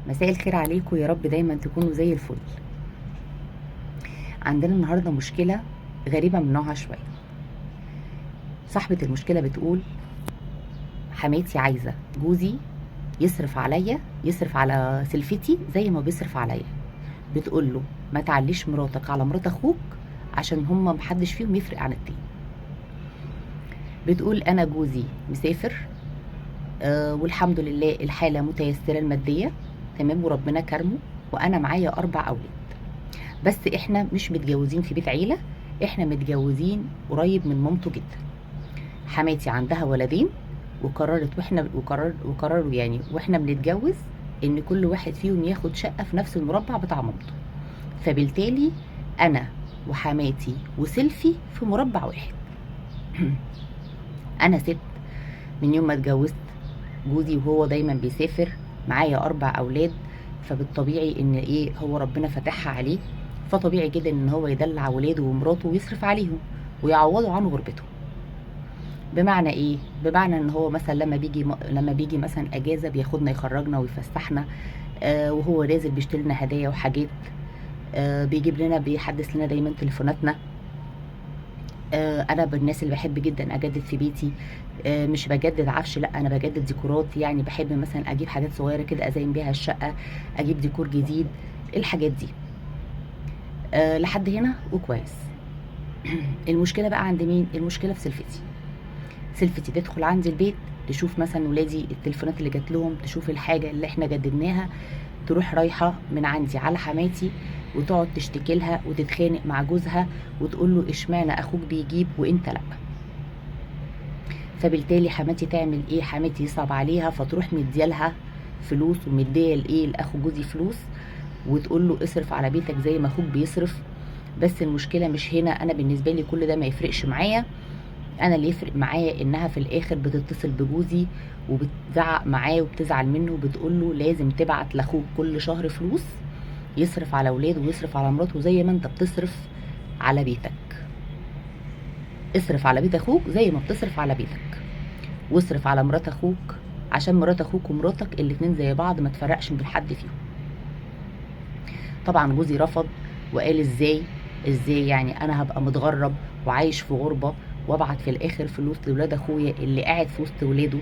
مساء الخير عليكم، يا رب دايما تكونوا زي الفل. عندنا النهارده مشكله غريبه من نوعها شويه. صاحبه المشكله بتقول: حماتي عايزه جوزي يصرف عليا، يصرف على سلفتي زي ما بيصرف عليا. بتقول له: ما تعليش مراتك على مرات اخوك عشان هما محدش فيهم يفرق عن التاني. بتقول: انا جوزي مسافر، والحمد لله الحاله متيسره الماديه تمام وربنا كرمه، وانا معايا 4 اولاد. بس احنا مش متجوزين في بيت عيله، احنا متجوزين قريب من مامته جدا. حماتي عندها ولدين، وقررت وقرروا يعني واحنا بنتجوز ان كل واحد فيهم ياخد شقه في نفس المربع بتاع مامته. فبالتالي انا وحماتي وسيلفي في مربع واحد. انا ست من يوم ما اتجوزت جوزي وهو دايما بيسافر، معايا 4 اولاد، فبالطبيعي ان هو ربنا فتحها عليه، فطبيعي جدا ان هو يدلع ولاده ومراته ويصرف عليهم ويعوضوا عن غربته. بمعنى ايه؟ بمعنى ان هو مثلا لما بيجي مثلا اجازه بياخدنا يخرجنا ويفسحنا، وهو نازل بيشتري لنا هدايا وحاجات، بيجيب لنا بيحدث لنا دايما تليفوناتنا. انا بالناس اللي بحب جدا اجدد في بيتي، مش بجدد عفش، لا انا بجدد ديكورات. يعني بحب مثلا اجيب حاجات صغيره كده ازين بيها الشقه، اجيب ديكور جديد، الحاجات دي. لحد هنا وكويس. المشكله بقى عند مين؟ المشكله في سلفتي تدخل عندي البيت، تشوف مثلا ولادي التليفونات اللي جات لهم، تشوف الحاجه اللي احنا جددناها، تروح رايحه من عندي على حماتي وتقعد تشتكي لها وتتخانق مع جوزها وتقول له: اشمعنى اخوك بيجيب وانت لا؟ فبالتالي حماتي تعمل ايه؟ حماتي يصعب عليها فتروح مديالها فلوس، ومديه لاخو جوزي فلوس، وتقول له: اصرف على بيتك زي ما اخوك بيصرف. بس المشكله مش هنا، انا بالنسبه لي كل ده ما يفرقش معايا. انا اللي يفرق معايا انها في الاخر بتتصل بجوزي وبتزعق معاه وبتزعل منه وبتقول له: لازم تبعت لاخوك كل شهر فلوس يصرف على اولاده ويصرف على مراته زي ما انت بتصرف على بيتك. اصرف على بيت اخوك زي ما بتصرف على بيتك، واصرف على مرات اخوك عشان مرات اخوك ومراتك الاتنين زي بعض، ما تفرقش بين حد فيهم. طبعا جوزي رفض وقال: ازاي يعني انا هبقى متغرب وعايش في غربه وابعت في الاخر فلوس لولاد اخويا اللي قاعد في وسط ولاده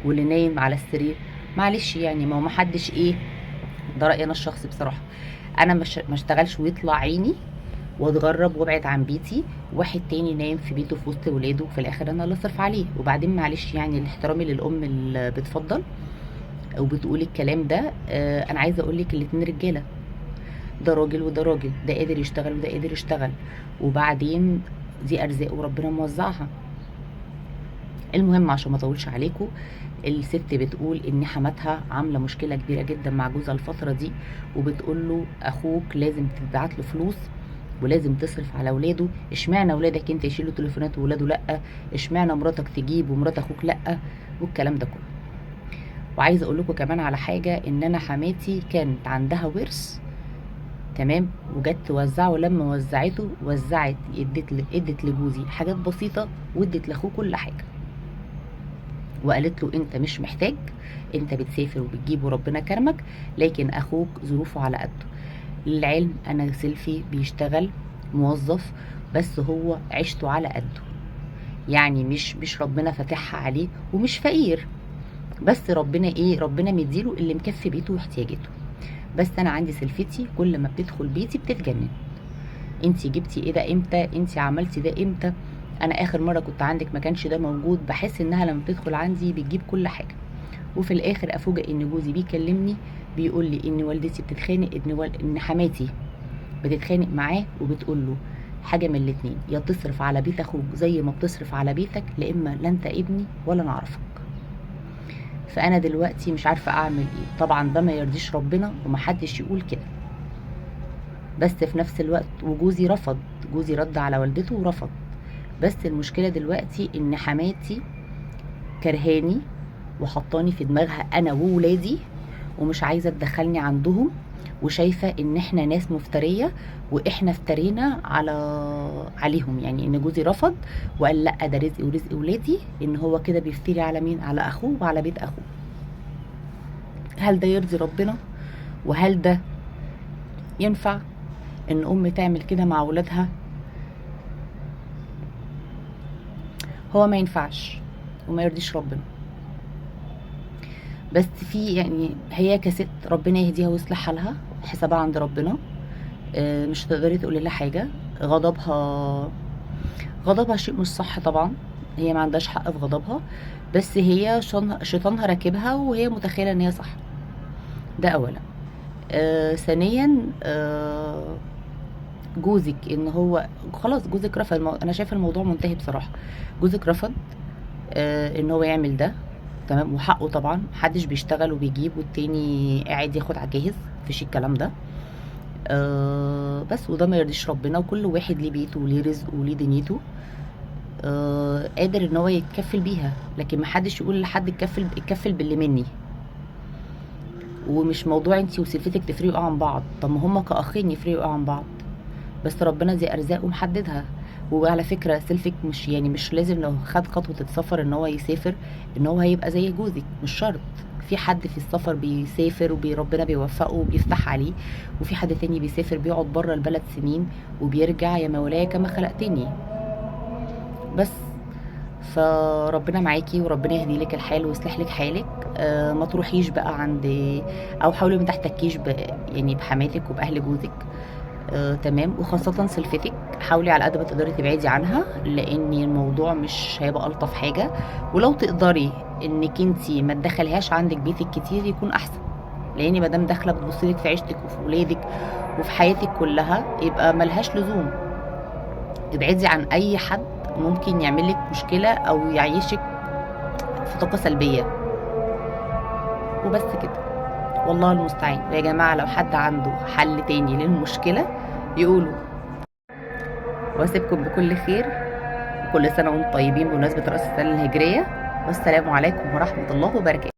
واللي نايم على السرير؟ معلش يعني، ما هو محدش ده رايي انا الشخصي بصراحه. انا ما اشتغلش ويطلع عيني واتغرب وابعد عن بيتي، واحد تاني نايم في بيته في وسط ولاده، في الاخر انا اللي اصرف عليه. وبعدين معلش يعني، الاحترامي للام اللي بتفضل وبتقول الكلام ده، انا عايزه اقول لك الاتنين رجاله، ده راجل وده راجل، ده قادر يشتغل وده قادر يشتغل، وبعدين دي ارزاق وربنا موزعها. المهم عشان ما اطولش عليكم، الست بتقول ان حماتها عامله مشكله كبيره جدا مع جوزها الفتره دي، وبتقول له: اخوك لازم تبعت له فلوس ولازم تصرف على اولاده. اشمعنى اولادك انت يشيلوا تليفونات وولاده لا؟ اشمعنى مراتك تجيب ومرات اخوك لا؟ والكلام ده كله. وعايزه اقول لكم كمان على حاجه، ان انا حماتي كانت عندها ورث تمام، وجت توزعه، لما وزعته وزعت ادت لجوزي حاجات بسيطه وادت لاخوه كل حاجه، وقالت له: انت مش محتاج، انت بتسافر وبتجيب وربنا كرمك، لكن اخوك ظروفه على قده. للعلم انا سيلفي بيشتغل موظف، بس هو عيشته على قده، يعني مش ربنا فاتحها عليه ومش فقير، بس ربنا مديله اللي مكفي بيته واحتياجاته. بس انا عندي سلفتي كل ما بتدخل بيتي بتتجنن: انتي جبتي ايه ده امتى؟ انتي عملتي ده امتى؟ انا اخر مره كنت عندك ما كانش ده موجود. بحس انها لما بتدخل عندي بتجيب كل حاجه، وفي الاخر افوجئ ان جوزي بيكلمني بيقول لي ان والدتي بتتخانق، ان حماتي بتتخانق معاه وبتقول له حاجه من الاتنين: يا تصرف على بيت اخوك زي ما بتصرف على بيتك، لا اما لا انت ابني ولا نعرفك. فانا دلوقتي مش عارفه اعمل ايه. طبعا ده ما يرضيش ربنا ومحدش يقول كده، بس في نفس الوقت وجوزي رفض، جوزي رد على والدته ورفض. بس المشكله دلوقتي ان حماتي كرهاني وحطاني في دماغها انا وولادي، ومش عايزه تدخلني عندهم، وشايفه ان احنا ناس مفتريه واحنا افترينا عليهم. يعني ان جوزي رفض وقال: لا ده رزقي ورزق ولادي، ان هو كده بيفتري على مين؟ على اخوه وعلى بيت اخوه. هل ده يرضي ربنا؟ وهل ده ينفع ان ام تعمل كده مع ولادها؟ هو ما ينفعش وما يرضيش ربنا. بس في يعني هي كست ربنا يهديها ويصلح حالها، حسابها عند ربنا. مش هتقدري تقولي لها حاجه. غضبها شيء مش صح طبعا، هي ما عندهاش حق في غضبها، بس هي شيطانها راكبها وهي متخيله ان هي صح. ده اولا. ثانيا، جوزك ان هو خلاص جوزك رفض انا شايفه الموضوع منتهي بصراحه. جوزك رفض ان هو يعمل ده، تمام، وحقه طبعا، محدش بيشتغل وبيجيب والتاني قاعد ياخد على الجاهز، مفيش الكلام ده. بس وده ما يرضيش ربنا، وكل واحد ليه بيته وليه رزقه وليه دنيته، قادر ان هو يتكفل بيها، لكن محدش يقول لحد اتكفل باللي مني. ومش موضوع انتي وسلفتك تفرقوا عن بعض، طب ما هما كاخين يفرقوا عن بعض، بس ربنا دي ارزاق ومحددها. وعلى فكره سلفك مش لازم لو خد خطوه السفر ان هو يسافر ان هو هيبقى زي جوزك، مش شرط. في حد في السفر بيسافر وربنا بيوفقه وبيفتح عليه، وفي حد تاني بيسافر بيقعد بره البلد سنين وبيرجع يا مولاي كما خلقتني. بس فربنا معاكي وربنا يهدي لك الحال ويصلح لك حالك. ما تروحيش بقى عند، او حاولي ما تحتكيش يعني بحماتك وباهل جوزك. تمام، وخاصة سلفتك حاولي على قد ما تقدري تبعدي عنها، لان الموضوع مش هيبقى الطف حاجة. ولو تقدري انك انتي ما تدخليهاش عندك بيتك كتير يكون احسن، لان مادام داخله بتبصلك في عيشتك وفي ولادك وفي حياتك كلها يبقى ملهاش لزوم. ابعدي عن اي حد ممكن يعمل لك مشكله او يعيشك في طاقه سلبيه، وبس كده. والله المستعان. يا جماعه لو حد عنده حل تاني للمشكله يقولوا. واسيبكم بكل خير، وكل سنه وانتم طيبين بمناسبه راس السنه الهجريه، والسلام عليكم ورحمه الله وبركاته.